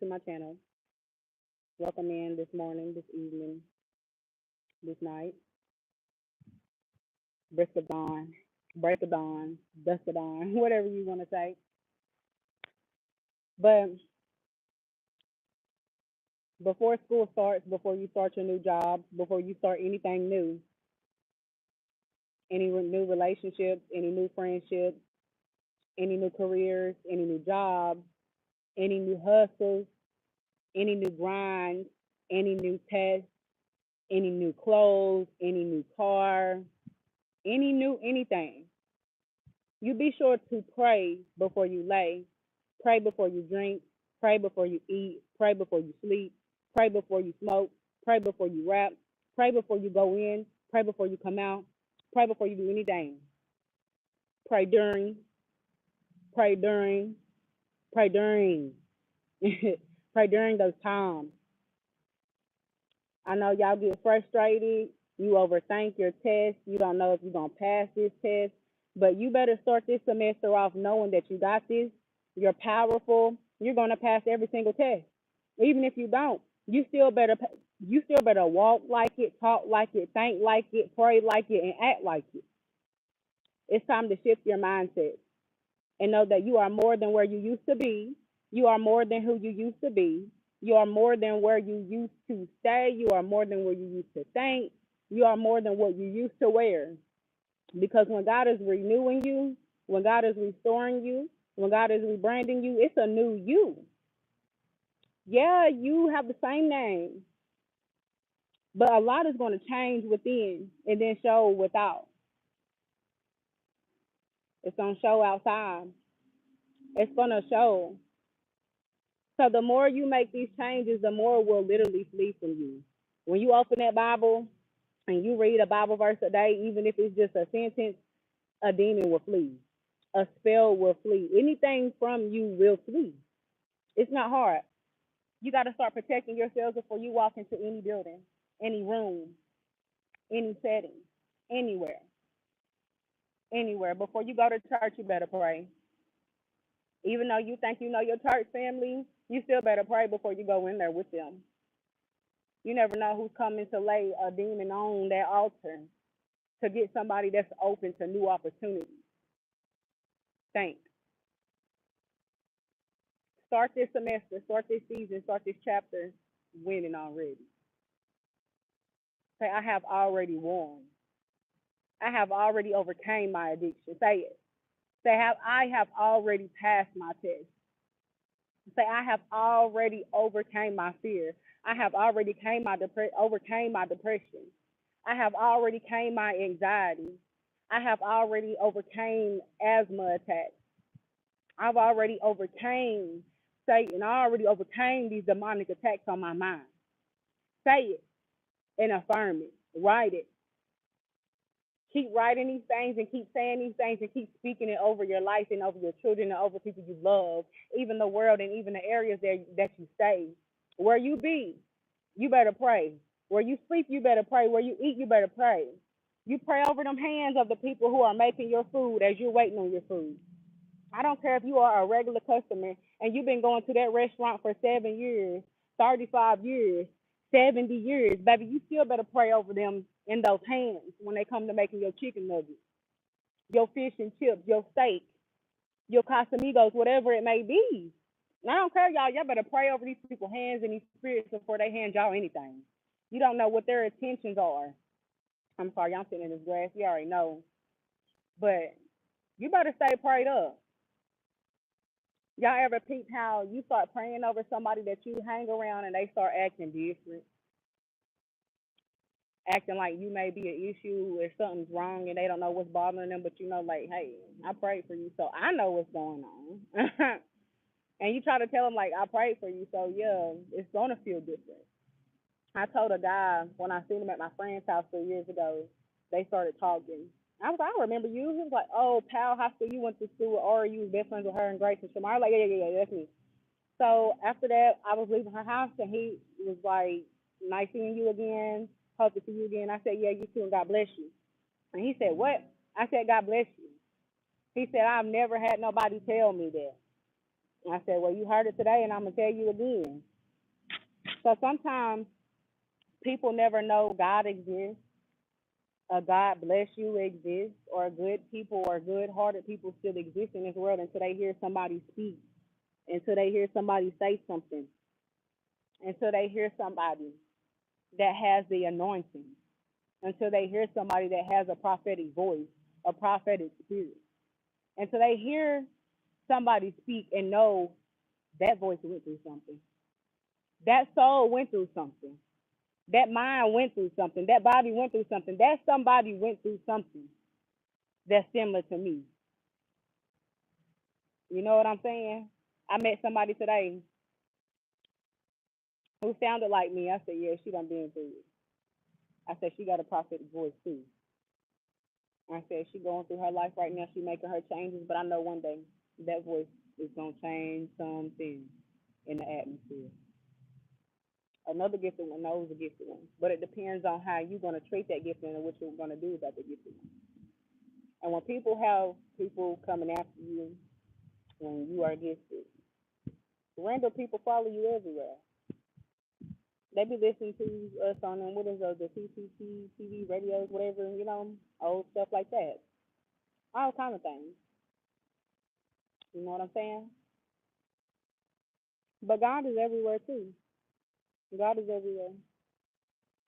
my channel. Welcome in this morning, this evening, this night, brisk of dawn, break of dawn, dusk of dawn, whatever you want to say. But before school starts, before you start your new job, before you start anything new, any new relationships, any new friendships, any new careers, any new jobs, any new hustles, any new grinds, any new tests, any new clothes, any new car, any new anything. You be sure to pray before you lay, pray before you drink, pray before you eat, pray before you sleep, pray before you smoke, pray before you rap, pray before you go in, pray before you come out, pray before you do anything. Pray during, pray during, pray during, pray during those times. I know y'all get frustrated. You overthink your test. You don't know if you're going to pass this test. But you better start this semester off knowing that you got this. You're powerful. You're going to pass every single test. Even if you don't, you still better walk like it, talk like it, think like it, pray like it, and act like it. It's time to shift your mindset and know that you are more than where you used to be. You are more than who you used to be. You are more than where you used to stay. You are more than where you used to think. You are more than what you used to wear. Because when God is renewing you, when God is restoring you, when God is rebranding you, it's a new you. Yeah, you have the same name, but a lot is going to change within and then show without. It's going to show outside. It's going to show. So the more you make these changes, the more will literally flee from you. When you open that Bible and you read a Bible verse a day, even if it's just a sentence, a demon will flee. A spell will flee. Anything from you will flee. It's not hard. You got to start protecting yourselves before you walk into any building, any room, any setting, anywhere, anywhere. Before you go to church, you better pray. Even though you think you know your church family, you still better pray before you go in there with them. You never know who's coming to lay a demon on that altar to get somebody that's open to new opportunities. Think. Start this semester, start this season, start this chapter winning already. Say, I have already won. I have already overcame my addiction. Say it. Say, I have already passed my test. Say, I have already overcame my fear. I have already overcame my depression. I have already came my anxiety. I have already overcame asthma attacks. I've already overcame Satan. I already overcame these demonic attacks on my mind. Say it and affirm it. Write it. Keep writing these things and keep saying these things and keep speaking it over your life and over your children and over people you love, even the world and even the areas that you stay. Where you be, you better pray. Where you sleep, you better pray. Where you eat, you better pray. You pray over them hands of the people who are making your food as you're waiting on your food. I don't care if you are a regular customer and you've been going to that restaurant for 7 years, 35 years, 70 years, baby, you still better pray over them in those hands when they come to making your chicken nuggets, your fish and chips, your steak, your Casamigos, whatever it may be. And I don't care, y'all better pray over these people's hands and these spirits before they hand y'all anything. You don't know what their intentions are. I'm sorry, y'all sitting in this grass. You already know. But you better stay prayed up. Y'all ever peep how you start praying over somebody that you hang around and they start acting different? Acting like you may be an issue or something's wrong and they don't know what's bothering them, but you know, like, hey, I prayed for you, so I know what's going on. And you try to tell them, like, I prayed for you, so yeah, it's going to feel different. I told a guy when I seen him at my friend's house 3 years ago, they started talking. I was like, I remember you. He was like, oh, Powell High School, you went to school with Ori, you was best friends with her and Grace and Shamar. I was like, yeah, that's me. So after that, I was leaving her house and he was like, nice seeing you again. Hope to see you again. I said, yeah, you too, and God bless you. And he said, what? I said, God bless you. He said, I've never had nobody tell me that. And I said, well, you heard it today, and I'm gonna tell you again. So sometimes people never know God exists, a God bless you exists, or good people or good-hearted people still exist in this world until they hear somebody speak, until they hear somebody say something, until they hear somebody that has the anointing, until they hear somebody that has a prophetic voice, a prophetic spirit, until they hear somebody speak and know that voice went through something, that soul went through something, that mind went through something, that body went through something, that somebody went through something that's similar to me. You know what I'm saying? I met somebody today who sounded like me. I said, yeah, she done been through it. I said, she got a prophetic voice too. I said, she going through her life right now. She making her changes, but I know one day that voice is going to change something in the atmosphere. Another gifted one knows a gifted one, but it depends on how you're going to treat that gifted and what you're going to do about the gifted one. And when people have people coming after you when you are gifted, random people follow you everywhere. They be listening to us on them, what is those, the TTT, TV, radios, whatever, old stuff like that. All kind of things. You know what I'm saying? But God is everywhere too. God is everywhere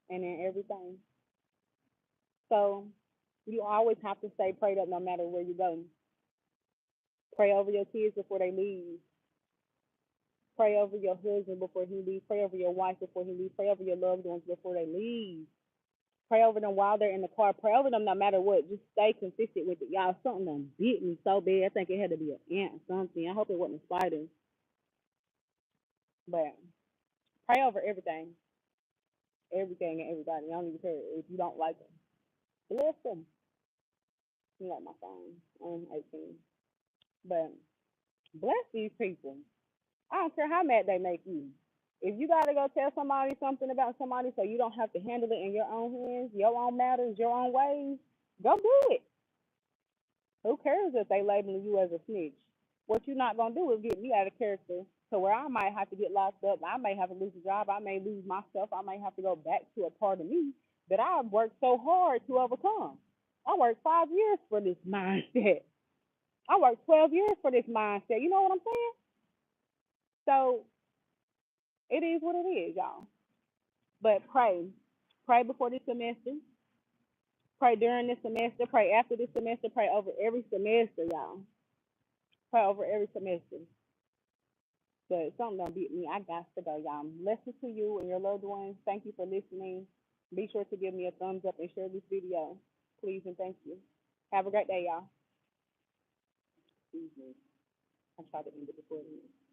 and in everything. So you always have to stay prayed up no matter where you go. Pray over your kids before they leave. Pray over your husband before he leaves. Pray over your wife before he leaves. Pray over your loved ones before they leave. Pray over them while they're in the car. Pray over them no matter what. Just stay consistent with it. Y'all, something done bit me so bad. I think it had to be an ant or something. I hope it wasn't a spider. But pray over everything. Everything and everybody. I don't even care if you don't like them. Bless them. You like my phone. I'm 18. But bless these people. I don't care how mad they make you. If you gotta go tell somebody something about somebody so you don't have to handle it in your own hands, your own matters, your own ways, go do it. Who cares if they labeling you as a snitch? What you're not gonna do is get me out of character to where I might have to get locked up. I may have to lose a job. I may lose myself. I may have to go back to a part of me that I've worked so hard to overcome. I worked 5 years for this mindset. I worked 12 years for this mindset. You know what I'm saying? So it is what it is, y'all. But pray. Pray before this semester. Pray during this semester. Pray after this semester. Pray over every semester, y'all. Pray over every semester. But something don't beat me. I got to go, y'all. Blessings to you and your loved ones. Thank you for listening. Be sure to give me a thumbs up and share this video. Please and thank you. Have a great day, y'all. Excuse me. I tried to end it before then.